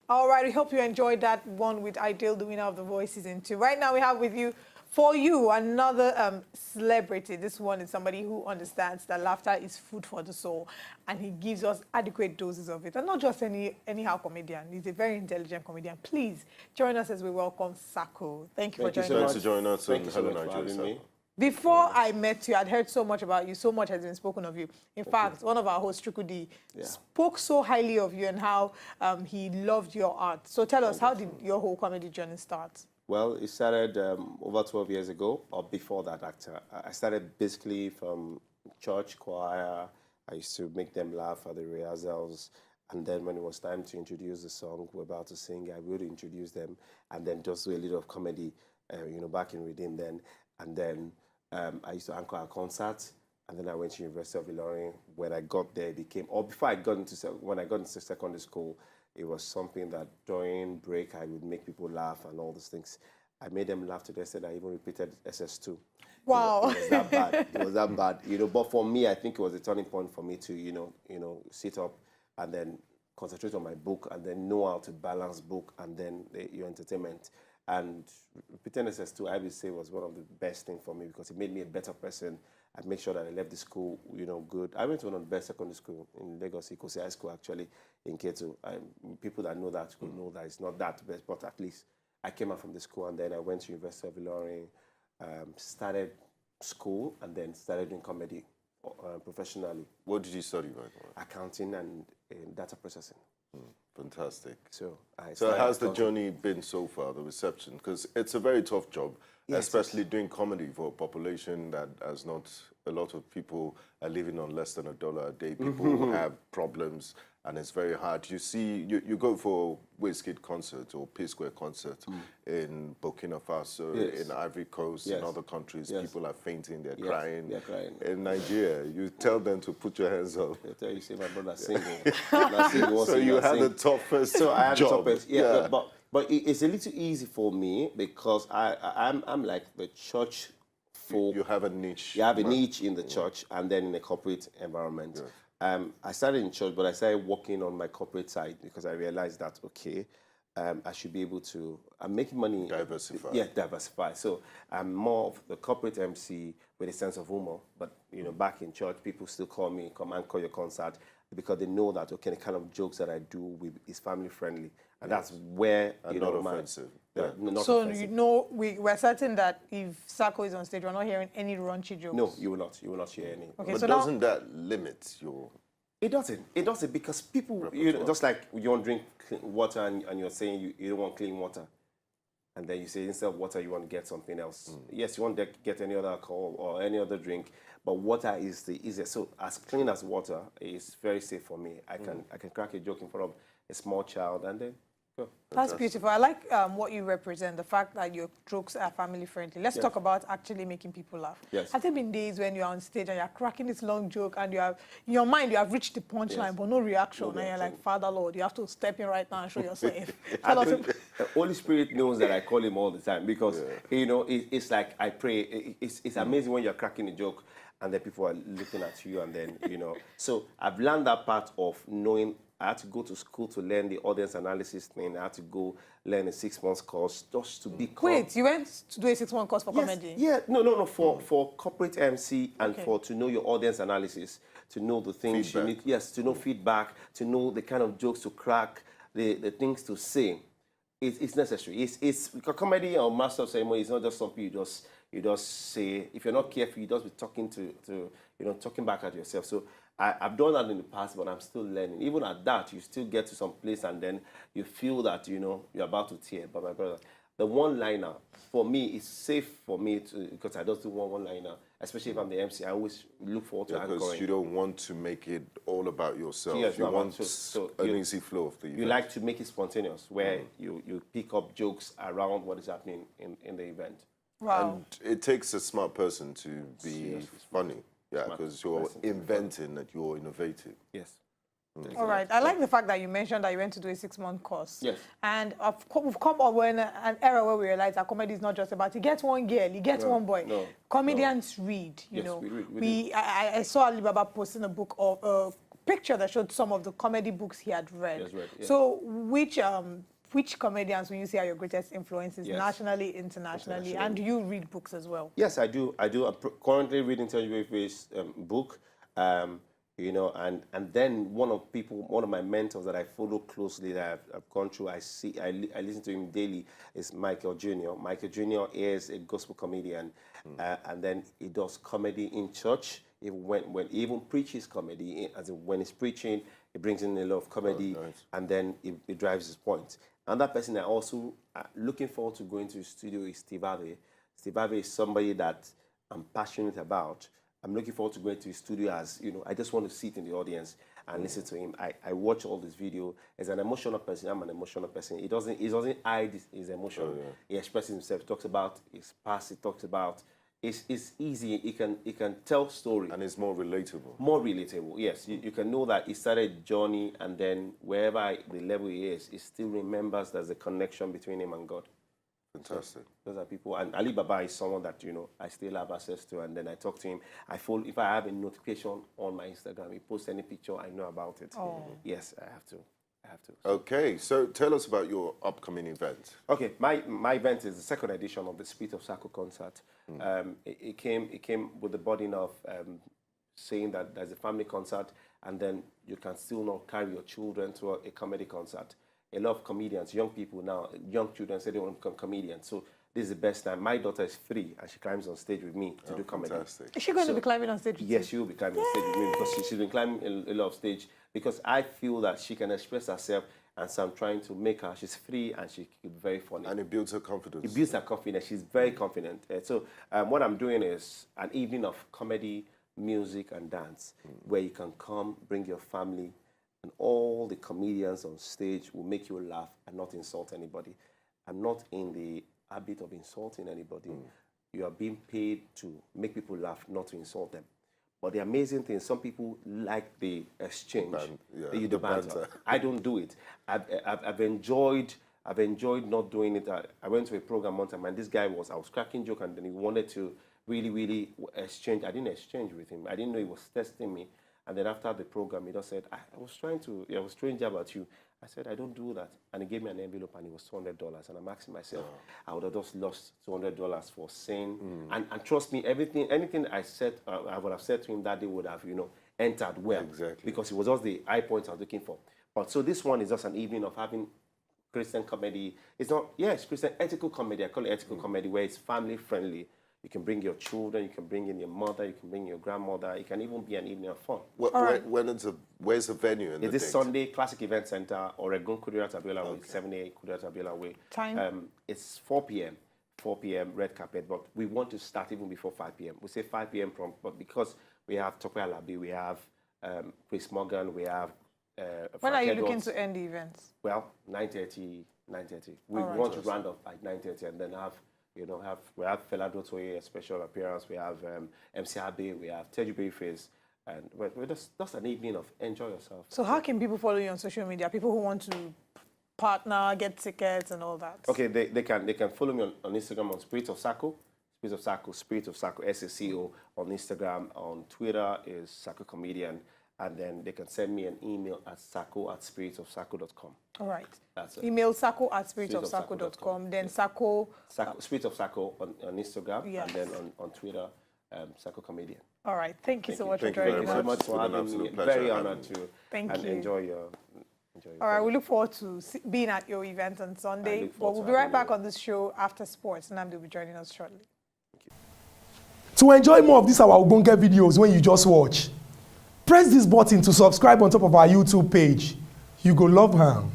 All right, we hope you enjoyed that one with Ideal, the winner of The Voice Season 2. Right now we have with you, for you, another celebrity. This one is somebody who understands that laughter is food for the soul, and he gives us adequate doses of it. And not just anyhow comedian, he's a very intelligent comedian. Please join us as we welcome Saco. Thank you for joining us. Thanks for joining us. Thank you so much for having me. Before I met you, I'd heard so much about you, so much has been spoken of you. In fact, one of our hosts, Trukudi, spoke so highly of you and how he loved your art. So tell us, how did your whole comedy journey start? Well, it started over 12 years ago, or before that, actually. I started basically from church choir. I used to make them laugh at the rehearsals. And then when it was time to introduce the song we're about to sing, I would introduce them and then just do a little of comedy, back in Redeem then. And then I used to anchor a concert, and then I went to University of Ilorin. When I got there, it became, or before I got into, when I got into secondary school, it was something that during break I would make people laugh and all these things. I made them laugh to the extent I even repeated SS2. Wow. It was that bad. It was that bad. But for me, I think it was a turning point for me to, sit up and then concentrate on my book and then know how to balance book and then your entertainment. And repeating SS2, I would say, was one of the best things for me because it made me a better person. I made sure that I left the school, good. I went to one of the best secondary school in Lagos, Ikosi High School, actually, in Ketu. People that know that school know that it's not that best, but at least I came out from the school and then I went to University of Ilorin, started school, and then started doing comedy professionally. What did you study, right? Accounting and data processing. Fantastic. So how's the journey been so far, the reception? Because it's a very tough job, especially doing comedy for a population that has not, a lot of people are living on less than $1 a day. People have problems, and it's very hard. You see, you go for a Wizkid concert or P-Square concert in Burkina Faso, in Ivory Coast, in other countries, people are fainting, they're crying. They're crying. In Nigeria, you tell them to put your hands up. I tell you, say my brother single. So you had the toughest So I had job. the toughest, but it's a little easy for me because I'm like the church folk. You have a niche. You have a niche in the church and then in a corporate environment. I started in church, but I started working on my corporate side because I realized that, okay, I should be able to, I'm making money. Diversify. Yeah, diversify. So I'm more of the corporate MC with a sense of humor. But, back in church, people still call me, come anchor your concert, because they know that, okay, the kind of jokes that I do is family friendly. And that's where, not offensive. Not so, offensive. we're certain that if Saco is on stage, we're not hearing any raunchy jokes. No, you will not. You will not hear any. Okay, But so doesn't that limit your... It doesn't. It doesn't because people, just like you want to drink clean water and you're saying you don't want clean water. And then you say instead of water, you want to get something else. Yes, you want to get any other alcohol or any other drink, but water is the easiest. So as clean as water is very safe for me. I can crack a joke in front of a small child and then go. That's beautiful. I like what you represent, the fact that your jokes are family friendly. Let's talk about actually making people laugh. Yes. Has there been days when you're on stage and you're cracking this long joke and you have, in your mind, you have reached the punchline, but no reaction, and you're like, Father Lord, you have to step in right now and show yourself. The Holy Spirit knows that I call him all the time because, it's like I pray. It's amazing when you're cracking a joke and then people are looking at you and then, So I've learned that part of knowing I had to go to school to learn the audience analysis thing. I had to go learn a 6-month course just to be... Wait, you went to do a 6-month course for comedy? Yeah, no, for corporate MC and to know your audience analysis, to know the things you need. Yes, to know feedback, to know the kind of jokes to crack, the things to say. It's necessary. It's comedy or master of ceremony. It's not just something you just say. If you're not careful, you just be talking talking back at yourself. So I've done that in the past, but I'm still learning. Even at that, you still get to some place and then you feel that, you're about to tear. But my brother, the one-liner, for me, is safe for me because I just do one-liner, especially if I'm the MC. I always look forward to anchoring. Because you don't want to make it all about yourself. Yes, you want an easy flow of the event. You like to make it spontaneous, where you pick up jokes around what is happening in the event. Wow. And it takes a smart person to be funny. Yeah, because you're inventing and you're innovative. Yes. All right. I like the fact that you mentioned that you went to do a 6-month course. Yes. And we've come up with an era where we realize that comedy is not just about you get one girl, you get one boy. Comedians read, Yes, know. We I saw Alibaba posting a book of picture that showed some of the comedy books he had read. Yes, read, yeah. So which comedians will you say are your greatest influences, Yes. nationally, internationally, and do you read books as well? Yes, I do. I'm currently reading Terry Wave's book, you know, and then one of my mentors that I follow closely that I've gone through, I listen to him daily, is Michael Jr. Michael Jr. is a gospel comedian, and then he does comedy in church. When he even preaches comedy, as in when he's preaching, he brings in a lot of comedy, and then he drives his point. Another person I also looking forward to going to the studio is Steve Harvey. Steve Harvey is somebody that I'm passionate about. I'm looking forward to going to his studio as, you know, I just want to sit in the audience and listen to him. I watch all this video. As an emotional person, I'm an emotional person. He doesn't hide his emotion. He expresses himself. He talks about his past. He talks about, it's easy. He can tell story. And it's more relatable. More relatable, yes. You can know that he started a journey, and then wherever the level he is, he still remembers there's a connection between him and God. Fantastic. So those are people. And Ali Baba is someone that, you know, I still have access to, and then I talk to him. I follow, if I have a notification on my Instagram, he posts any picture, I know about it. Oh. Yes, I have to. Okay, so tell us about your upcoming event. Okay, my event is the second edition of the Spirit of Saco concert. It came with the burden of saying that there's a family concert, and then you can still not carry your children to a comedy concert. A lot of comedians, young people now, young children say they want to become comedians. So this is the best time. My daughter is free, and she climbs on stage with me to do comedy. Fantastic. Is she going to be climbing on stage with Yes, you? she will be climbing on stage with me, because she's been climbing a lot of stage, because I feel that she can express herself, and so I'm trying to make her, she's free and she's very funny. And it builds her confidence. It builds her confidence. She's very confident. So what I'm doing is an evening of comedy, music, and dance, where you can come, bring your family, and all the comedians on stage will make you laugh and not insult anybody. I'm not in the habit of insulting anybody. You are being paid to make people laugh, not to insult them. But the amazing thing, some people like the exchange, the banter. I don't do it. I've enjoyed not doing it. I went to a program one time, and this guy I was cracking joke, and then he wanted to really exchange. I didn't exchange with him. I didn't know he was testing me. And then after the program, he just said, I was strange about you. I said, I don't do that. And he gave me an envelope, and it was $200. And I'm asking myself, I would have just lost $200 for saying, and trust me, anything I said, I would have said to him that day would have, you know, entered well. Exactly. Because it was just the high points I was looking for. But so this one is just an evening of having Christian comedy. It's not, it's Christian ethical comedy. I call it ethical comedy, where it's family friendly. You can bring your children, you can bring in your mother, you can bring your grandmother. It can even be an evening of fun. Where's the venue? It's this Sunday, Classic Event Center, Oregon, Kudirat Abiola Way, 78 Kudirat Abiola Way. Time? It's 4 p.m. 4 p.m. red carpet, but we want to start even before 5 p.m. We say 5 p.m. prompt, but because we have Tope Alabi, we have Chris Morgan, we have when are you looking to end the events? Well, 9:30. We want to round up at 9:30 and then we have Fela Dotoye, a special appearance. We have MC Abe, we have Teju Bayface, and we're just an evening of enjoy yourself. So how can people follow you on social media? People who want to partner, get tickets, and all that. Okay, they can follow me on Instagram on Spirit of Saco, SACO on Instagram. On Twitter is Saco Comedian. And then they can send me an email at saco@spiritofsaco.com. All right. That's it. Email saco@spiritofsaco.com. Then Saco. Spirit of Saco on Instagram. Yes. And then on Twitter, Saco Comedian. All right. Thank you so much for Thank you joining Thank you us. so much for having me. Very honored to. Thank you. Enjoy your. All right. We look forward to being at your event on Sunday. But we'll be right back on this show after sports. Nnamdi will be joining us shortly. To enjoy more of these our Ogbonge videos when you just watch, press this button to subscribe on top of our YouTube page. You go love am.